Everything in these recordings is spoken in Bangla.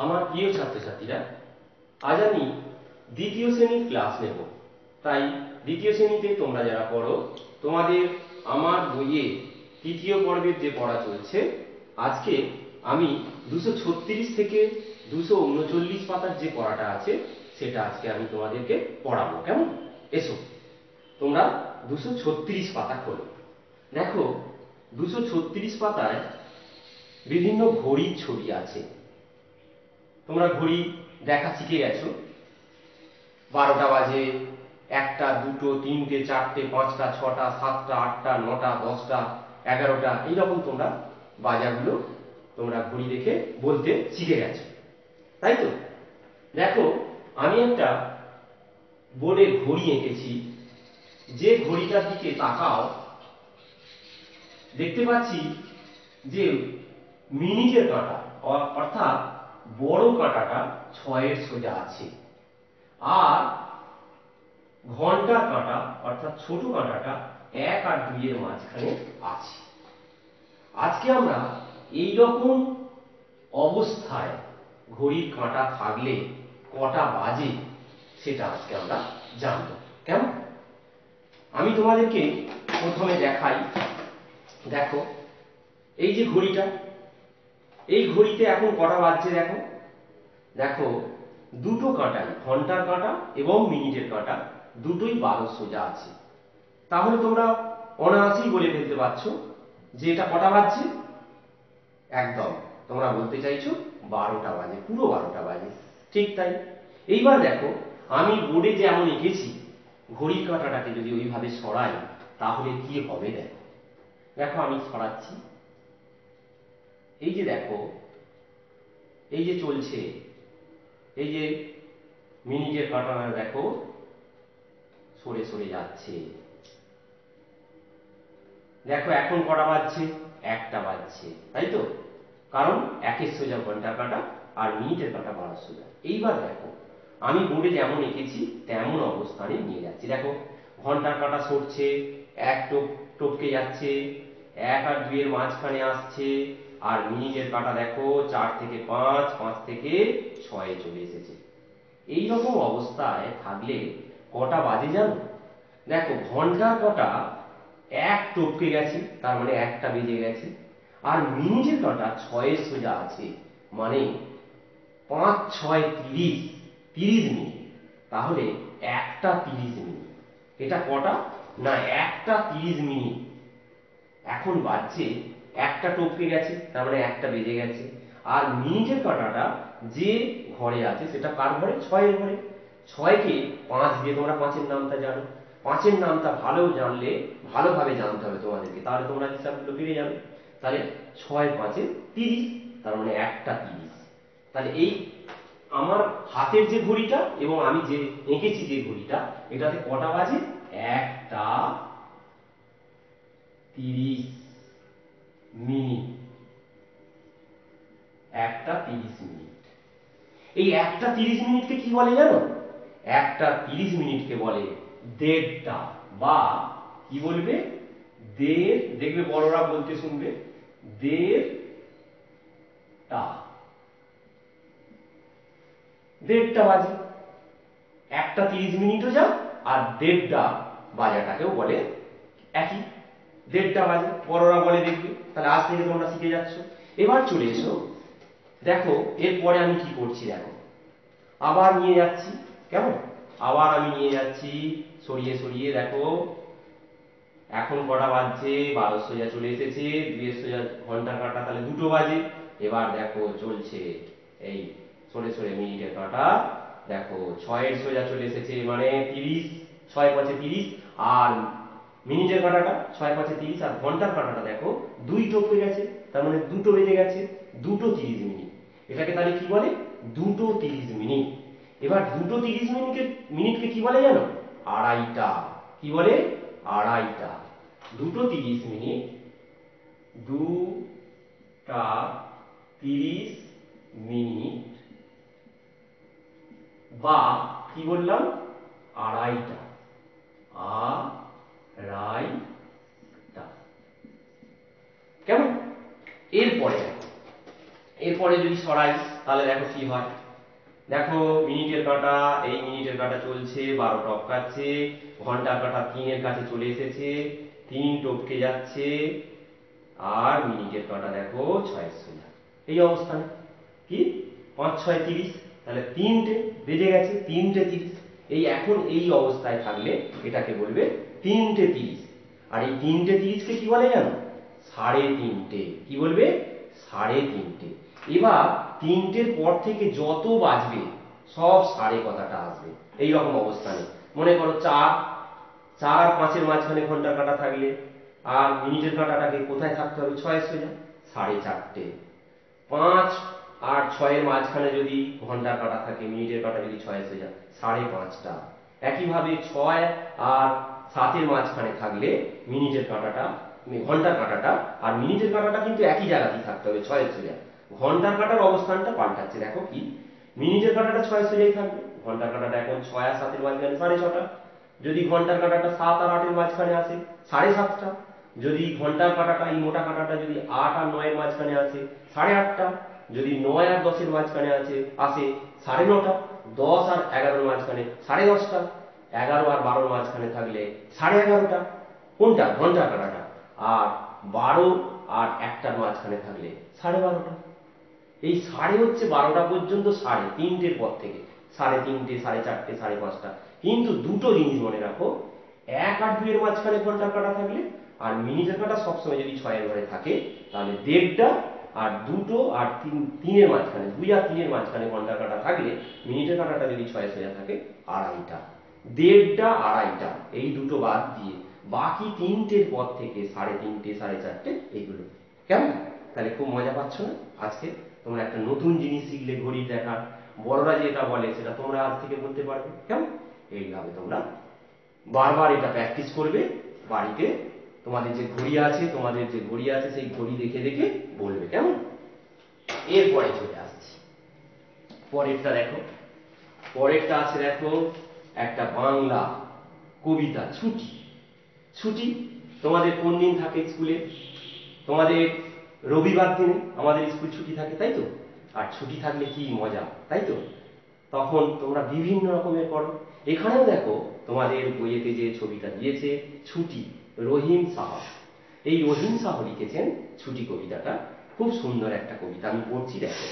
আমার প্রিয় ছাত্রছাত্রীরা, আজ আমি দ্বিতীয় শ্রেণীর ক্লাস নেব। তাই দ্বিতীয় শ্রেণীতে তোমরা যারা পড়ো, তোমাদের আমার বইয়ে তৃতীয় পর্বের যে পড়া চলছে, আজকে আমি 236 থেকে 239 পাতার যে পড়াটা আছে সেটা আজকে আমি তোমাদেরকে পড়াবো। কেমন? এসো, তোমরা 236 পাতা খোলো। দেখো, 236 পাতায় বিভিন্ন ঘড়ির ছবি আছে। তোমরা ঘড়ি দেখা শিখে গেছো। 12টা বাজে, 1টা, 2টো, 3টে, 4টে, 5টা, 6টা, 7টা, 8টা, 9টা, 10টা, 11টা, এইরকম তোমরা বাজারগুলো তোমরা ঘড়ি দেখে বলতে শিখে গেছো, তাই তো? দেখো, আমি একটা বোর্ডে ঘড়ি এঁকেছি। যে ঘড়িটার দিকে তাকাও, দেখতে পাচ্ছি যে মিনিটের কাঁটা অর্থাৎ বড় কাঁটাটা 6-এর সোজা আছে, আর ঘন্টার কাঁটা অর্থাৎ ছোট কাঁটাটা 1 আর 2-এর মাঝখানে আছে। আজকে আমরা এই রকম অবস্থায় ঘড়ির কাঁটা থাকলে কটা বাজে সেটা আজকে আমরা জানব। কেমন? আমি তোমাদেরকে প্রথমে দেখাই। দেখো, এই যে ঘড়িটা, এই ঘড়িতে এখন কটা বাজছে দেখো। দেখো, দুটো কাঁটাই, ঘন্টার কাঁটা এবং মিনিটের কাঁটা দুটোই 12 সোজা আছে। তাহলে তোমরা অনায়াসেই বলে ফেলতে পারছো যে এটা কটা বাজছে। একদম তোমরা বলতে চাইছো 12টা বাজে, পুরো 12টা বাজে। ঠিক তাই। এইবার দেখো, আমি বোর্ডে যেমন এঁকেছি, ঘড়ির কাঁটাটাকে যদি ওইভাবে সরাই তাহলে কি হবে দেখো। দেখো, আমি সরাচ্ছি। এই যে দেখো, এই যে চলছে, এই যে মিনিটের কাঁটাটা দেখো সরে সরে যাচ্ছে। দেখো, এখন কটা বাজছে? 1টা বাজছে, তাই তো? কারণ 1-এর সোজা ঘন্টার কাঁটা আর মিনিটের কাঁটা 12 সোজা। এইবার দেখো, আমি বোর্ডে যেমন এঁকেছি তেমন অবস্থানে নিয়ে যাচ্ছি। দেখো, ঘন্টার কাঁটা সরছে, 1 টপকে যাচ্ছে, 1 আর 2-এর মাঝখানে আসছে, আর মিনিটের কাঁটা দেখো 4 থেকে 5, 5 থেকে 6-এ চলে এসেছে। এই রকম অবস্থায় থাকলে কটা বাজে জানো? দেখো, ঘন্টার কাঁটা 1 টপকে গেছে, তার মানে 1টা বেজে গেছে, আর মিনিটের কাঁটা 6-এর সোজা আছে, মানে 5, 6, 30, 30 মিনিট। তাহলে 1টা 30 মিনিট। এটা কটা? না, 1টা 30 মিনিট। এখন বাজছে, 1টা টপকে গেছে, তার মানে 1টা বেজে গেছে, আর মিনিটের কাঁটাটা যে ঘরে আছে সেটা কার ঘরে? 6-এর ঘরে। 6কে 5 দিয়ে, তোমরা 5-এর নামটা জানো, 5-এর নামটা জানলে, ভালোভাবে জানতে হবে তোমাদেরকে, তাহলে তোমরা হিসাবগুলো পেরে যাবে। তাহলে 6 5 30, তার মানে 1টা 30। তাহলে এই আমার হাতের যে ঘড়িটা এবং আমি যে এঁকেছি যে ঘড়িটা, এটাতে কটা বাজে? 1টা 30 মিনিট। 1টা 30 মিনিট। এই 1টা 30 মিনিটকে কি বলে জানো? 1টা 30 মিনিটকে বলে দেড়টা, বা কি বলবে? দেড়। দেখবে বড়রা বলতে শুনবে, দেড়টা। দেড়টা বাজে। 1টা 30 মিনিটও যা, আর দেড়টা বাজাটাকেও বলে একই, দেড়টা বাজে বড়রা বলে, দেখবে। তাহলে আজ থেকে তোমরা শিখে যাচ্ছ। এবার চলে এসো, দেখো এরপরে আমি কি করছি। দেখো, আবার নিয়ে যাচ্ছি। কেমন? আবার আমি নিয়ে যাচ্ছি সরিয়ে সরিয়ে। দেখো, এখন কটা বাজছে? 12 সোজা চলে এসেছে, 2-এর সোজা ঘন্টার কাঁটা, তাহলে 2টো বাজে। এবার দেখো চলছে, এই সরে সরে মিনিটের কাঁটা দেখো 6-এর সোজা চলে এসেছে, মানে 30, 6 5 30, আর মিনিটের কাঁটাটা 6 5 30, আর ঘন্টার কাঁটাটা দেখো 2 টপকে গেছে, তার মানে 2টো বেজে গেছে, 2টো 30 মিনিট। এটাকে তাহলে কি বলে? 2টো 30 মিনিট। এবার 2টো 30 মিনিটকে কি বলে জানো? আড়াইটা। কি বলে? আড়াইটা। 2টো 30 মিনিট, 2টা 30 মিনিট, বা কি বললাম? আড়াইটা। আড়াইটা। কেমন? এরপরে এরপরে যদি সরাই তাহলে দেখো কি হয়। দেখো মিনিটের কাঁটা, এই মিনিটের কাঁটা চলছে, 12 টপকাচ্ছে, ঘন্টার কাঁটা 3-এর কাছে চলে এসেছে, 3 টপকে যাচ্ছে, আর মিনিটের কাঁটা দেখো 6-এর সোজা। এই অবস্থানে কি 5-6 30, তাহলে 3টে বেজে গেছে, 3টে 30। এই এখন এই অবস্থায় থাকলে এটাকে বলবে 3টে 30। আর এই 3টে 30কে কি বলে জানো? 3.5টে। কি বলবে? 3.5টে। এবার 3টের পর থেকে যত বাজবে সব সাড়ে কথাটা আসবে। এই রকম অবস্থানে মনে করো 4 আর 5-এর মাঝখানে ঘন্টার কাঁটা থাকলে আর মিনিটের কাঁটাটাকে কোথায় থাকতে হবে? 6-এর সোজা, 4.5টে। 5 আর 6-এর মাঝখানে যদি ঘন্টার কাঁটা থাকে, মিনিটের কাঁটা যদি 6-এর সোজা, 5.5টা। একইভাবে 6 আর 7-এর মাঝখানে থাকলে মিনিটের কাঁটাটা, ঘন্টার কাঁটাটা আর মিনিটের কাঁটাটা কিন্তু একই জায়গাতেই থাকতে হবে, 6-এর সোজা। ঘন্টার কাঁটার অবস্থানটা পাল্টাচ্ছে, দেখো কি, মিনিটের কাঁটাটা 6-এর সোজাই থাকবে, ঘন্টার কাঁটাটা এখন 6 আর 7-এর মাঝখানে 6:30। যদি ঘন্টার কাঁটাটা 7 আর 8-এর মাঝখানে আসে, 7:30টা। যদি ঘন্টার কাঁটাটা, এই মোটা কাঁটাটা যদি 8 আর 9-এর মাঝখানে আসে, 8:30টা। যদি 9 আর 10-এর মাঝখানে আসে 9:30। 10 আর 11-এর মাঝখানে 10:30টা। 11 আর 12-এর মাঝখানে থাকলে 11:30টা। কোনটা? ঘন্টার কাঁটাটা। আর 12 আর 1টার মাঝখানে থাকলে 12:30টা। এই সাড়ে হচ্ছে 12টা পর্যন্ত, 3:30-এর পর থেকে 3:30, 4:30, 5:30। কিন্তু দুটো জিনিস মনে রাখো, 1 আর 2-এর মাঝখানে ঘন্টার কাঁটা থাকলে আর মিনিটের কাঁটা সবসময় যদি 6-এর ঘরে থাকে তাহলে 1:30টা। আর 2 আর 3-এর মাঝখানে, 2 আর 3-এর মাঝখানে ঘন্টার কাঁটা থাকলে মিনিটের কাঁটাটা যদি 6-এর সোজা থাকে, 2:30টা। 1:30টা, 2:30টা, এই দুটো বাদ দিয়ে বাকি 3টের পর থেকে 3:30, 4:30 এইগুলো। কেমন? তাহলে খুব মজা পাচ্ছ না আজকে? তোমরা একটা নতুন জিনিস শিখলে, ঘড়ি দেখার। বড়রা যেটা বলে সেটা তোমরা আজ থেকে বলতে পারবে। কেমন? এইভাবে তোমরা বারবার এটা প্র্যাকটিস করবে বাড়িতে। তোমাদের যে ঘড়ি আছে সেই ঘড়ি দেখে দেখে বলবে। কেমন? এরপরে চলে আসছি পরেরটা। দেখো পরেরটা আছে, দেখো একটা বাংলা কবিতা, ছুটি। ছুটি তোমাদের কোন দিন থাকে স্কুলে? তোমাদের রবিবার দিনে আমাদের স্কুল ছুটি থাকে, তাই তো? আর ছুটি থাকলে কি মজা, তাই তো? তখন তোমরা বিভিন্ন রকমের করো। এখানেও দেখো তোমাদের বইয়েতে যে ছবিটা দিয়েছে, ছুটি, রহিম সাহা। এই রহিম সাহা লিখেছেন ছুটি কবিতাটা। খুব সুন্দর একটা কবিতা, আমি পড়ছি, দেখো।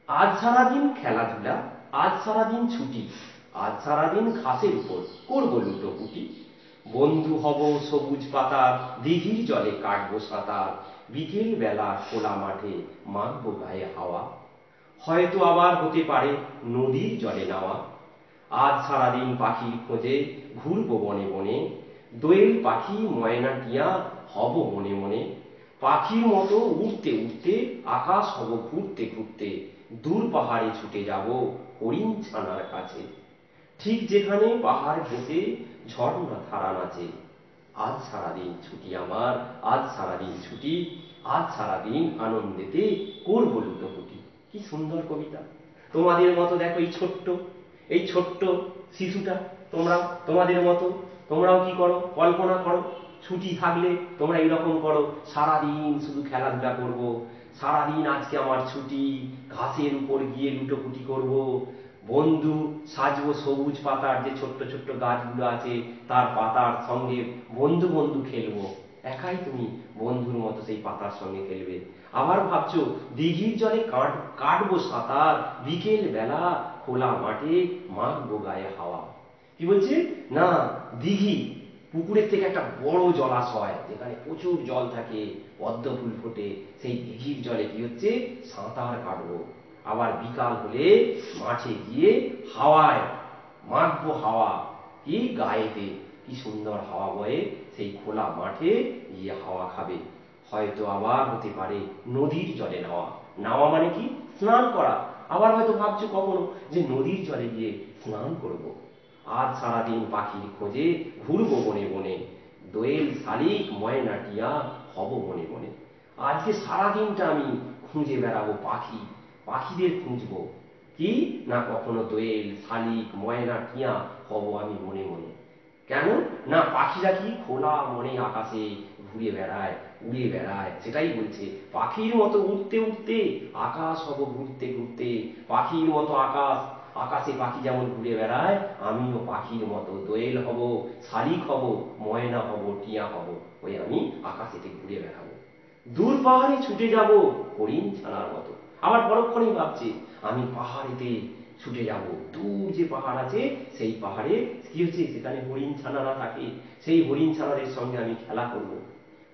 আজ সারাদিন খেলাধুলা, আজ সারাদিন ছুটি, আজ সারাদিন ঘাসের উপর করবো লুটোপুটি। বন্ধু হব সবুজ পাতার, দিঘির জলে কাটবো সাঁতার, বিকেল বেলা খোলা মাঠে মাখবো গায়ে হাওয়া। হয়তো আবার হতে পারে নদীর জলে নাওয়া। আজ সারাদিন পাখির খোঁজে ঘুরবো বনে বনে, দোয়েল পাখি ময়না টিয়া হব মনে মনে। পাখির মতো উড়তে উড়তে আকাশ হব ঘুরতে ঘুরতে, দূর পাহাড়ে ছুটে যাব হরিণ ছানার কাছে, ঠিক যেখানে পাহাড় ঘেঁষে ঝর্ণা ধারা নাচে। আজ সারাদিন ছুটি আমার, আজ সারাদিন ছুটি, আজ সারাদিন আনন্দেতে করবো লুটোপুটি। কি সুন্দর কবিতা! তোমাদের মতো দেখো এই ছোট্ট শিশুটা, তোমাদের মতো তোমরাও কি করো? কল্পনা করো, ছুটি থাকলে তোমরা এইরকম করো, সারাদিন শুধু খেলাধুলা করব, সারাদিন আজকে আমার ছুটি, ঘাসের উপর গিয়ে লুটোপুটি করব, বন্ধু সাজবো সবুজ পাতার, যে ছোট্ট ছোট্ট গাছগুলো আছে তার পাতার সঙ্গে বন্ধু বন্ধু খেলবো। একাই তুমি বন্ধুর মতো সেই পাতার সঙ্গে খেলবে। আবার ভাবছো দিঘির জলে কাটবো সাঁতার, বিকেল বেলা খোলা মাঠে মাখবো গায়ে হাওয়া। কি বলছে না, দিঘি, পুকুরের থেকে একটা বড় জলাশয় যেখানে প্রচুর জল থাকে, পদ্ম ফুল ফোটে, সেই দিঘির জলে কি হচ্ছে, সাঁতার কাটবো। আবার বিকাল হলে মাঠে গিয়ে হাওয়ায় মাখবো হাওয়া, কি গায়েতে, কি সুন্দর হাওয়া বয়ে, সেই খোলা মাঠে গিয়ে হাওয়া খাবে। হয়তো আবার হতে পারে নদীর জলে নাওয়া। নাওয়া মানে কি? স্নান করা। আবার হয়তো ভাবছো কখনো যে নদীর জলে গিয়ে স্নান করব। আজ সারাদিন পাখির খোঁজে ঘুরবো বনে বনে, দোয়েল শালিক ময়না টিয়া হব মনে মনে। আজকে সারাদিনটা আমি খুঁজে বেড়াবো পাখিদের খুঁজবো। কি না, কখনো দোয়েল শালিক ময়না টিয়া হব আমি মনে মনে। কেন না, পাখিরা কি খোলা মনে আকাশে ঘুরে বেড়ায়, উড়ে বেড়ায়, সেটাই বলছে পাখির মতো উড়তে উড়তে আকাশ হব ঘুরতে ঘুরতে। পাখির মতো আকাশ, আকাশে পাখি যেমন ঘুরে বেড়ায়, আমিও পাখির মতো দোয়েল হব, শালিক হব, ময়না হব, টিয়া হব, ওই আমি আকাশেতে ঘুরে বেড়াবো। দূর পাহাড়ে ছুটে যাব হরিণ ছানার মতো। আবার পরক্ষণেই ভাবছে আমি পাহাড়েতে ছুটে যাব, দূর যে পাহাড় আছে সেই পাহাড়ে কি হচ্ছে, সেখানে হরিণ ছানারা থাকে, সেই হরিণ ছানাদের সঙ্গে আমি খেলা করব।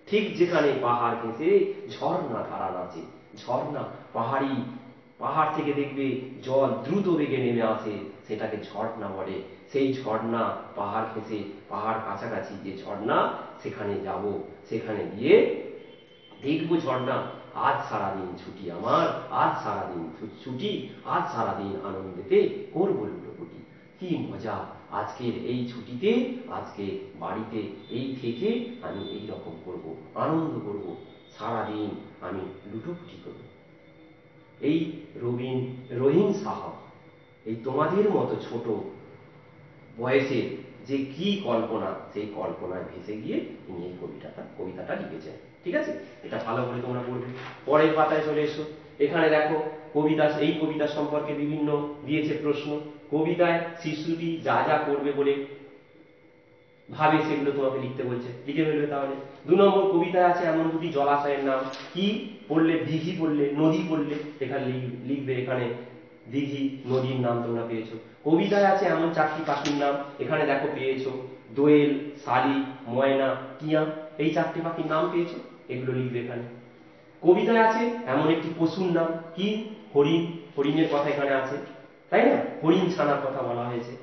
ঠিক যেখানে পাহাড় ঘেঁষে ঝর্ণা ধারা নাচে, ঝর্ণা, পাহাড় থেকে দেখবে জল দ্রুত বেগে নেমে আসে, সেটাকে ঝর্ণা বলে। সেই ঝর্ণা পাহাড় ঘেঁষে, পাহাড় কাছাকাছি যে ঝর্ণা, সেখানে যাব, সেখানে গিয়ে দেখবো ঝর্ণা। আজ সারাদিন ছুটি আমার, আজ সারাদিন ছুটি, আজ সারাদিন আনন্দেতে করবো লুটোপুটি। কি মজা আজকের এই ছুটিতে, আজকে বাড়িতে এই থেকে আমি এই রকম করব, আনন্দ করব, সারাদিন আমি লুটোপুটি করব। এই রহিম সাহা, এই তোমাদের মতো ছোট বয়সে যে কি কল্পনা, সেই কল্পনায় ভেসে গিয়ে তিনি এই কবিতাটা লিখেছেন। ঠিক আছে, এটা ভালো করে তোমরা পড়বে। পরের পাতায় চলে এসো। এখানে দেখো এই কবিতা সম্পর্কে বিভিন্ন দিয়েছে প্রশ্ন। কবিতায় শিশুটি যা যা করবে বলে ভাবে সেগুলো তোমাকে লিখতে বলছে, লিখে ফেলবে তাহলে। 2 নম্বর, কবিতায় আছে এমন দুটি জলাশয়ের নাম। কি পড়লে? দিঘি পড়লে, নদী পড়লে এখানে লিখবে। এখানে দিঘি, নদীর নাম তোমরা পেয়েছো। কবিতায় আছে এমন 4টি পাখির নাম। এখানে দেখো পেয়েছো দোয়েল, শালিক, ময়না, টিয়া, এই 4টি পাখির নাম পেয়েছো, এগুলো লিখবে এখানে। কবিতায় আছে এমন একটি পশুর নাম। কি? হরিণ, হরিণের কথা এখানে আছে, তাই না? হরিণ ছানার কথা বলা হয়েছে।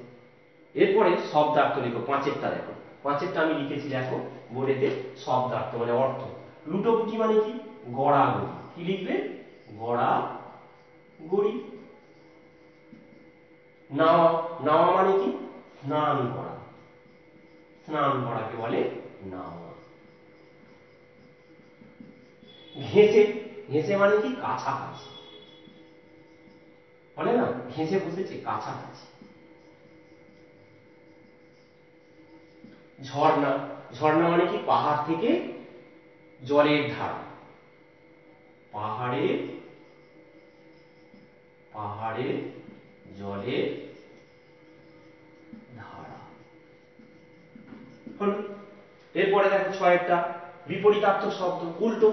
এরপরে শব্দার্থ লেখো, 5এরটা দেখো। 5এরটা আমি লিখেছি দেখো বোর্ডেতে, শব্দার্থ মানে অর্থ। লুটোপুটি মানে কি? গড়াগড়ি। কি লিখবে? গড়াগড়ি। নাওয়া, নাওয়া মানে কি? স্নান করা, স্নান করাকে বলে নাওয়া। ঘেঁষে, ঘেঁষে মানে কি? কাছাকাছি, বলে না ঘেঁষে বসেছে, কাছাকাছি। ঝর্ণা, ঝর্ণা মানে কি? পাহাড় থেকে জলের ধারা, পাহাড়ে জলের ধারা হলো। এরপরে দেখো 6এরটা বিপরীতার্থক শব্দ, উল্টো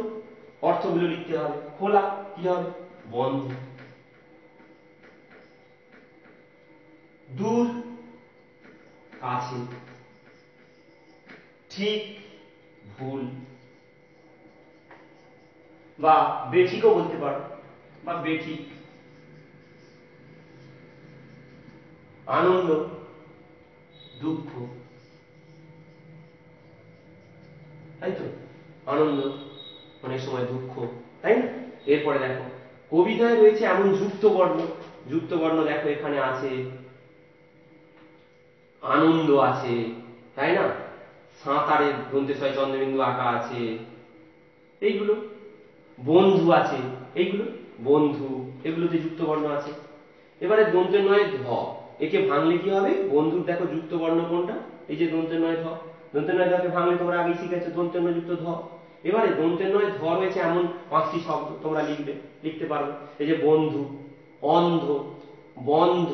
অর্থগুলো লিখতে হবে। খোলা কি হবে? বন্ধ। দূর, কাছে। ঠিক, ভুল, বা বেঠিকও বলতে পারো, বা বেঠিক। আনন্দ, দুঃখ, তাই তো? আনন্দ অনেক সময় দুঃখ, তাই না? এরপরে দেখো কবিতায় রয়েছে এমন যুক্ত বর্ণ। যুক্ত বর্ণ দেখো এখানে আছে, আনন্দ আছে, তাই না? সাঁতারের দন্তেশ্বয় চন্দ্রবিন্দু আঁকা আছে, এইগুলো। বন্ধু আছে, এইগুলো বন্ধু, এগুলোতে যুক্ত বর্ণ আছে। এবারে দন্তের নয় ধ, একে ভাঙলে কি হবে? বন্ধুর দেখো যুক্ত বর্ণ কোনটা? এই যে দন্তের নয় ধ। দন্তের নয় ধকে ভাঙলে তোমরা আগেই শিখেছো, দন্তের নয় যুক্ত ধ। এবারে দন্তের নয় ধ রয়েছে এমন 5টি শব্দ, তোমরা লিখতে পারবে। এই যে বন্ধু, অন্ধ, বন্ধ,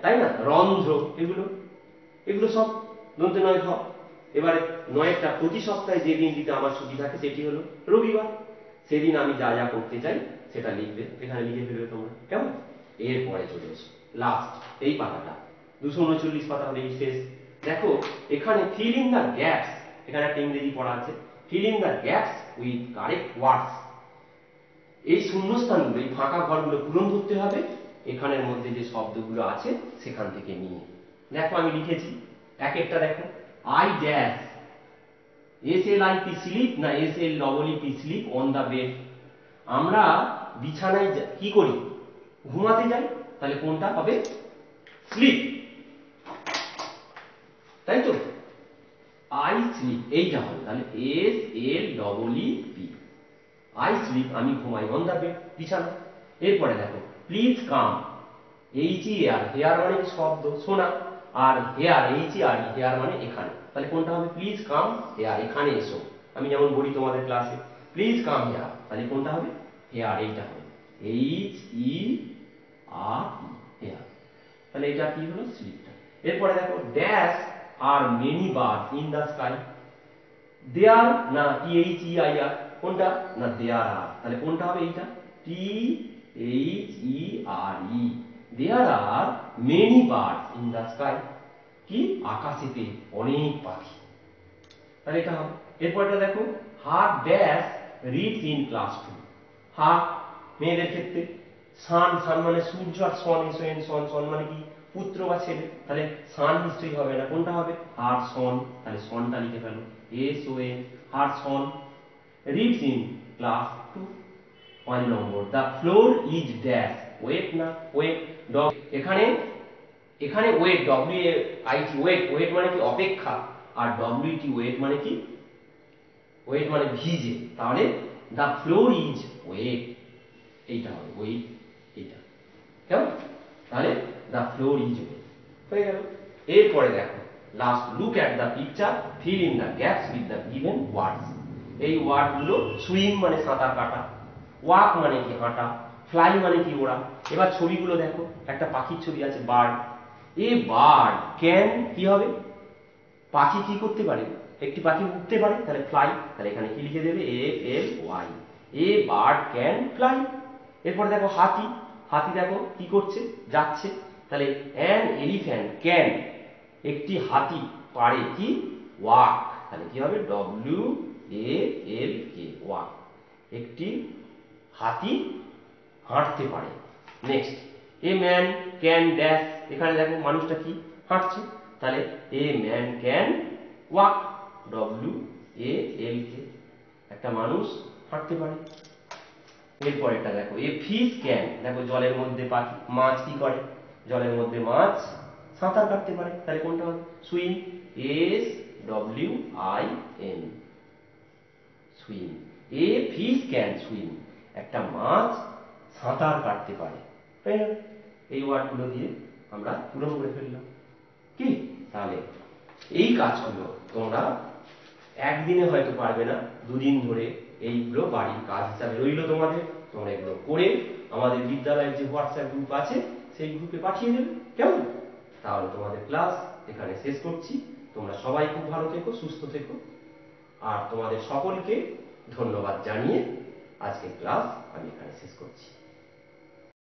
তাই না? রন্ধ্র, এগুলো সব দন্তের নয় ধ। এবারে 9এরটা, প্রতি সপ্তাহে যে দিনটিতে আমার ছুটি থাকে সেটি হলো রবিবার। সেদিন আমি যা যা করতে চাই সেটা লিখবে, এখানে লিখে ফেলবে তোমরা, কেমন? এরপরে চলে এসো লাস্ট এই পাতাটা, 239 পাতা হলে এই শেষ। দেখো এখানে ফিল ইন দ্য গ্যাপস, এখানে একটা ইংরেজি পড়া আছে, fill in the gaps with correct words. এই শূন্যস্থানগুলো, এই ফাঁকা ঘরগুলো পূরণ করতে হবে এখানের মধ্যে যে শব্দগুলো আছে সেখান থেকে নিয়ে। দেখো আমি লিখেছি, 1এরটা দেখো, আই ড্যাশ, SLIP স্লিপ না SLEEP sleep on the bed. আমরা বিছানায় কি করি? ঘুমাতে যাই, তাহলে কোনটা হবে? স্লিপ, তাই তো? আই স্লিপ এইটা হবে, তাহলে SLEEP, আই স্লিপ, আমি ঘুমাই, অন দ্য বেড, বিছানা। এরপরে দেখো প্লিজ কাম, HER, হেয়ার মানে কি? শব্দ, শোনা, আর হেয়ার HER, হেয়ার মানে এখানে, তাহলে কোনটা হবে? প্লিজ কাম হেয়ার, এখানে এসো। আমি যেমন বলি তোমাদের ক্লাসে, প্লিজ কাম হিয়ার, তাহলে কোনটা হবে? হেয়ার, এইটা হবে HERE, হেয়ার। তাহলে এটা কি হলো? স্লিপটা। এরপরে দেখো, dash are many birds in the sky. There না THEIR, কোনটা? না দেয়ার আর, তাহলে কোনটা হবে? এইটা THERE, there are many birds in the sky, কি? আকাশেতে অনেক পাখি, তাহলে এটা হবে। এরপরটা দেখো, her dash reads in class 2। Her মেয়েদের ক্ষেত্রে, সান, সান মানে সূর্য, আর সন SON, সন, সন মানে কি? পুত্র বা ছেলে, তাহলে সান নিশ্চয়ই হবে না, কোনটা হবে? হার সন, তাহলে সনটা লিখে ফেলো SON, her son reads in class 2। 5 নম্বর, the floor is dash wet, না ওয়েট ডগ, এখানে এখানে ওয়েট WAIT, ওয়েট, ওয়েট মানে কি? অপেক্ষা, আর WET ওয়েট মানে কি? ওয়েট মানে ভিজে, তাহলে দ্য ফ্লোর ইজ ওয়েট, এইটা হবে ওয়েট, এইটা কেমন? তাহলে দ্য ফ্লোর ইজ ওয়েট হয়ে গেল। এরপরে দেখো, last, look at the picture, fill in the gaps with the given words. এই ওয়ার্ডগুলো, সুইম মানে সাঁতার কাটা, ওয়াক মানে কি? হাঁটা, ফ্লাই মানে কি? ওড়া। এবার ছবিগুলো দেখো, একটা পাখির ছবি আছে, বার্ড। এ বার্ড ক্যান, কি হবে? পাখি কি করতে পারে? একটি পাখি উঠতে পারে, তাহলে ফ্লাই, তাহলে এখানে কি লিখে দেবে? FLY, a bird can fly. এরপরে দেখো হাতি, হাতি দেখো কি করছে? যাচ্ছে, তাহলে অ্যান এলিফ্যান্ট ক্যান, একটি হাতি পারে কি? ওয়াক, তাহলে কি হবে? WALK, ওয়াক, একটি হাতি হাঁটতে পারে। Next, a man can dash, এখানে দেখো মানুষটা কি? হাঁটছে, তাহলে a man can walk, WALK, একটা মানুষ হাঁটতে পারে। এরপরেরটা দেখো, এ ফিশ ক্যান, দেখো জলের মধ্যে পাখি, মাছ কি করে? জলের মধ্যে মাছ সাঁতার কাটতে পারে, তাহলে কোনটা হবে? Swim, SWIM, swim. A fish can swim, একটা মাছ সাঁতার কাটতে পারে, তাই না? এই ওয়ার্ডগুলো দিয়ে আমরা পূরণ করে ফেললাম, কি? তাহলে এই কাজগুলো তোমরা একদিনে হয়তো পারবে না, দুদিন ধরে এইগুলো বাড়ির কাজ হিসাবে রইল তোমাদের। তোমরা এগুলো করে আমাদের বিদ্যালয়ের যে হোয়াটসঅ্যাপ গ্রুপ আছে সেই গ্রুপে পাঠিয়ে দেবে, কেমন? তাহলে তোমাদের ক্লাস এখানে শেষ করছি। তোমরা সবাই খুব ভালো থেকো, সুস্থ থেকো, আর তোমাদের সকলকে ধন্যবাদ জানিয়ে আজকের ক্লাস আমি এখানে শেষ করছি।